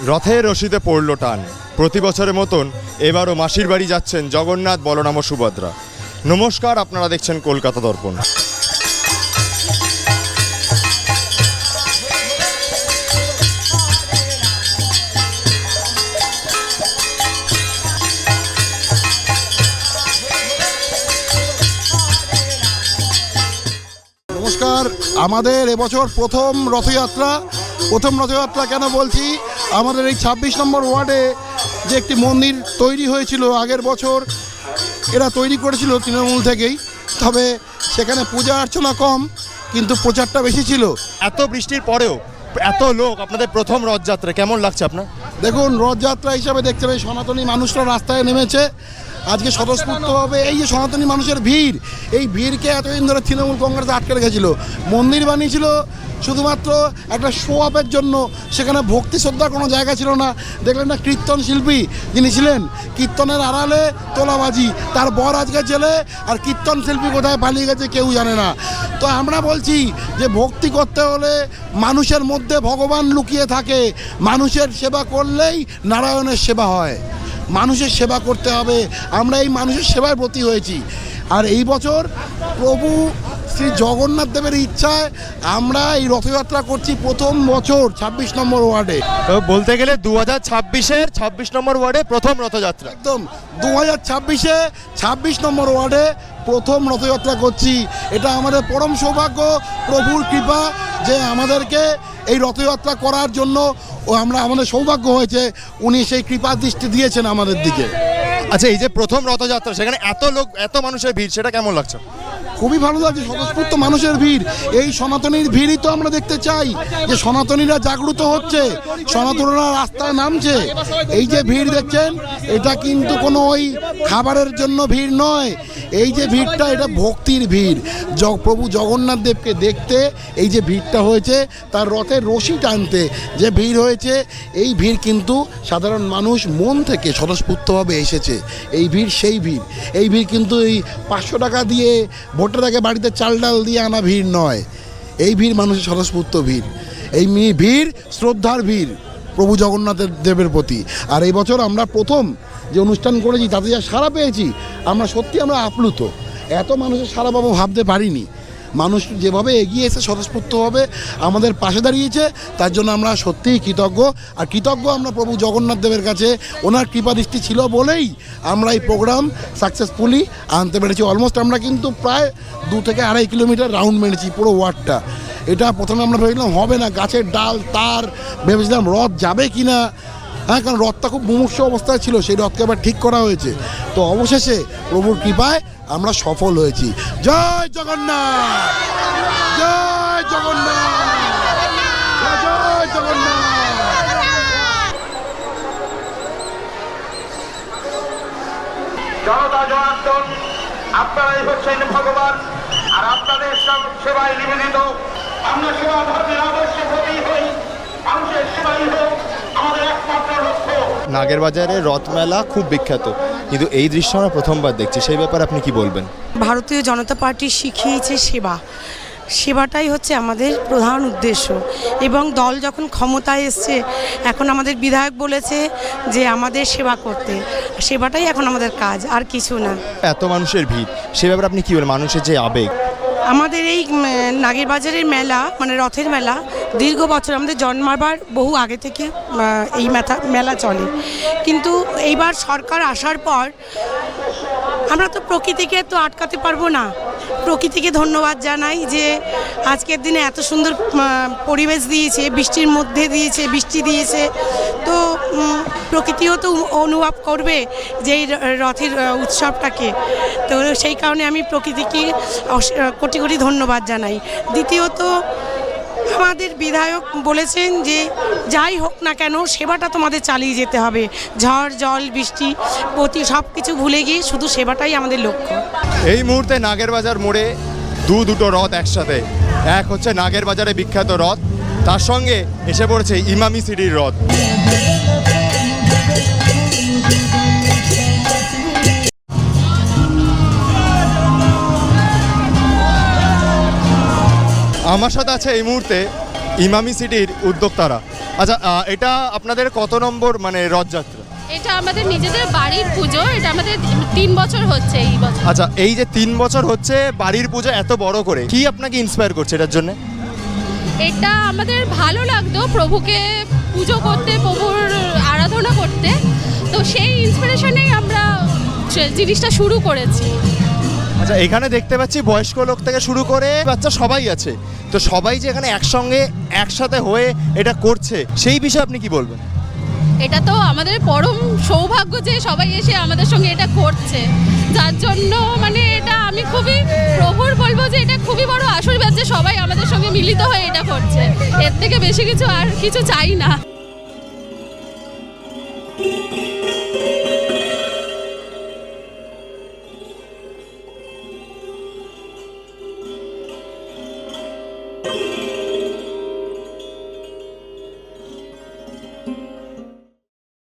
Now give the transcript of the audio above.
রথের রশিতে পড়ল টান। প্রতি বছরের মতন এবারও মাসির বাড়ি যাচ্ছেন জগন্নাথ, বলরাম ও সুভদ্রা। নমস্কার, আপনারা দেখছেন কলকাতা দর্পণ। নমস্কার, আমাদের এবছর প্রথম রথযাত্রা। কেন বলছি, আমাদের এই ২৬ নম্বর ওয়ার্ডে যে একটি মন্দির তৈরি হয়েছিল আগের বছর, এরা তৈরি করেছিল তৃণমূল থেকেই, তবে সেখানে পূজা অর্চনা কম কিন্তু প্রচারটা বেশি ছিল। এত বৃষ্টির পরেও এত লোক, আপনাদের প্রথম রথযাত্রা কেমন লাগছে আপনার? দেখুন, রথযাত্রা হিসাবে দেখতে পাই সনাতনী মানুষরা রাস্তায় নেমেছে আজকে স্বতঃস্ফূর্তভাবে। এই যে সনাতনী মানুষের ভিড়, এই ভিড়কে এতদিন ধরে তৃণমূল কংগ্রেস আটকে রেখেছিল। মন্দির বানিয়েছিল শুধুমাত্র একটা শো আপের জন্য, সেখানে ভক্তি শ্রদ্ধার কোনো জায়গা ছিল না। দেখলেন না, কীর্তন শিল্পী যিনি ছিলেন, কীর্তনের আড়ালে তোলাবাজি, তার বর আজকে জেলে, আর কীর্তন শিল্পী কোথায় পালিয়ে গেছে কেউ জানে না। তো আমরা বলছি যে ভক্তি করতে হলে মানুষের মধ্যে ভগবান লুকিয়ে থাকে। মানুষের সেবা করলেই নারায়ণের সেবা হয়। মানুষের সেবা করতে হবে। আমরা এই মানুষের সেবায় ব্রতী হয়েছি। আর এই বছর প্রভু শ্রী জগন্নাথ দেবের ইচ্ছায় আমরা এই রথযাত্রা করছি প্রথম বছর ২৬ নম্বর ওয়ার্ডে। তো বলতে গেলে ২০২৬-এর ২৬ নম্বর ওয়ার্ডে প্রথম রথযাত্রা। একদম ২০২৬-এ ২৬ নম্বর ওয়ার্ডে প্রথম রথযাত্রা করছি। এটা আমাদের পরম সৌভাগ্য, প্রভুর কৃপা যে আমাদেরকে এই রথযাত্রা করার জন্য আমাদের সৌভাগ্য হয়েছে। উনি সেই কৃপা দৃষ্টি দিয়েছেন আমাদের দিকে। আচ্ছা, এই যে প্রথম রথযাত্রা, সেখানে এত লোক, এত মানুষের ভিড়, সেটা কেমন লাগছে? খুবই ভালো লাগছে, স্বতঃস্ফূর্ত মানুষের ভিড়। এই সনাতনীর ভিড়ই তো আমরা দেখতে চাই, যে সনাতনীরা জাগ্রত হচ্ছে, সনাতনীরা রাস্তায় নামছে। এই যে ভিড় দেখছেন, এটা কিন্তু কোনো ওই খাবারের জন্য ভিড় নয়। এই যে ভিড়টা, এটা ভক্তির ভিড়। প্রভু জগন্নাথ দেবকে দেখতে এই যে ভিড়টা হয়েছে, তার রথের রশি টানতে যে ভিড় হয়েছে, এই ভিড় কিন্তু সাধারণ মানুষ মন থেকে স্বতঃস্ফূর্তভাবে এসেছে। এই ভিড় সেই ভিড়। এই ভিড় কিন্তু এই ৫০০ টাকা দিয়ে ভোটের আগে বাড়িতে চাল ডাল দিয়ে আনা ভিড় নয়। এই ভিড় মানুষের স্বতঃস্ফূর্ত ভিড়। এই ভিড় শ্রদ্ধার ভিড় প্রভু জগন্নাথের দেবের প্রতি। আর এই বছর আমরা প্রথম যে অনুষ্ঠান করেছি, তাতে যা সাড়া পেয়েছি, আমরা আপ্লুত। এত মানুষের সাড়া পাবো ভাবতে পারিনি। মানুষ যেভাবে এগিয়ে এসে স্বতঃস্ফূর্তভাবে আমাদের পাশে দাঁড়িয়েছে, তার জন্য আমরা সত্যিই কৃতজ্ঞ। আর কৃতজ্ঞ আমরা প্রভু জগন্নাথ দেবের কাছে। ওনার কৃপাদৃষ্টি ছিল বলেই আমরা এই প্রোগ্রাম সাকসেসফুলি আনতে পেরেছি। অলমোস্ট আমরা কিন্তু প্রায় ২ থেকে ২.৫ কিলোমিটার রাউন্ড মেরেছি পুরো ওয়ার্ডটা। এটা প্রথমে আমরা ভেবেছিলাম হবে না, গাছের ডাল তার, ভেবেছিলাম রথ যাবে কি না। হ্যাঁ, কারণ রথটা খুব মুমূর্ষু অবস্থায় ছিল, সেই রথকে আবার ঠিক করা হয়েছে। তো অবশেষে প্রভুর কৃপায় আমরা সফল হয়েছি। জয় জগন্নাথ, জয় জগন্নাথ, জয় জগন্নাথ। জনতা জনার্দন, আপনারাই হচ্ছেন ভগবান, আর আপনাদের সব সেবায় নিবেদিত। আমরা সেবা ধর্মের আদর্শে প্রতি হই, মানুষের সেবাই হোক আমাদের একমাত্র লক্ষ্য। নাগের বাজারে রথমেলা খুব বিখ্যাত, কিন্তু এই দৃশ্য আমরা প্রথমবার দেখছি। সেই ব্যাপারে আপনি কি বলবেন? ভারতীয় জনতা পার্টি শিখিয়েছে সেবাটাই হচ্ছে আমাদের প্রধান উদ্দেশ্য। এবং দল যখন ক্ষমতায় এসছে, এখন আমাদের বিধায়ক বলেছে যে আমাদের সেবা করতে। সেবাটাই এখন আমাদের কাজ, আর কিছু না। এত মানুষের ভিড়, সে ব্যাপারে আপনি কি বলেন? মানুষের যে আবেগ, আমাদের এই নাগের বাজারের মেলা, মানে রথের মেলা, দীর্ঘ বছর আমাদের জন্মাবার বহু আগে থেকে এই মেলা চলে। কিন্তু এইবার সরকার আসার পর আমরা তো প্রকৃতিকে তো আটকাতে পারবো না। প্রকৃতিকে ধন্যবাদ জানাই যে আজকের দিনে এত সুন্দর পরিবেশ দিয়েছে, বৃষ্টির মধ্যে দিয়েছে, বৃষ্টি দিয়েছে। তো প্রকৃতিও তো অনুভব করবে যে এই রথের উৎসবটাকে। তো সেই কারণে আমি প্রকৃতিকে কোটি কোটি ধন্যবাদ জানাই। দ্বিতীয়ত, আমাদের বিধায়ক বলেছেন যে যাই হোক না কেন, সেবাটা তোমাদের চালিয়ে যেতে হবে। ঝড় জল বৃষ্টি সব কিছু ভুলে গিয়ে শুধু সেবাটাই আমাদের লক্ষ্য। এই মুহূর্তে নাগের বাজার মোড়ে দুটো রথ একসাথে। এক হচ্ছে নাগের বাজারে বিখ্যাত রথ, তার সঙ্গে এসে পড়েছে ইমামি সিটির রথ। আমার সাথে আছে এই মুহূর্তে ইমামি সিটির উদ্যোক্তারা। আচ্ছা, এটা আপনাদের কত নম্বর মানে রথযাত্রা? এটা আমাদের নিজেদের বাড়ির পুজো, এটা আমাদের 3 বছর হচ্ছে এই বছর। আচ্ছা, এই যে 3 বছর হচ্ছে বাড়ির পুজো এত বড় করে, কি আপনাকে ইন্সপায়ার করছে এটার জন্য? এটা আমাদের ভালো লাগতো প্রভুকে পুজো করতে, প্রভুর আরাধনা করতে, তো সেই ইন্সপিরেশনেই আমরা জিনিসটা শুরু করেছি। আচ্ছা, এখানে দেখতে পাচ্ছি বয়স্ক লোক থেকে শুরু করে বাচ্চা সবাই আছে, তো সবাই যে এখানে একসঙ্গে একসাথে হয়ে এটা করছে সেই বিষয়ে আপনি কি বলবেন? এটা তো আমাদের পরম সৌভাগ্য যে সবাই এসে আমাদের সঙ্গে এটা করছে, যার জন্য মানে এটা আমি খুবই প্রভুর বলবো যে এটা খুবই বড় আশীর্বাদ যে সবাই আমাদের সঙ্গে মিলিত হয়ে এটা করছে। এর থেকে বেশি কিছু আর কিছু চাই না।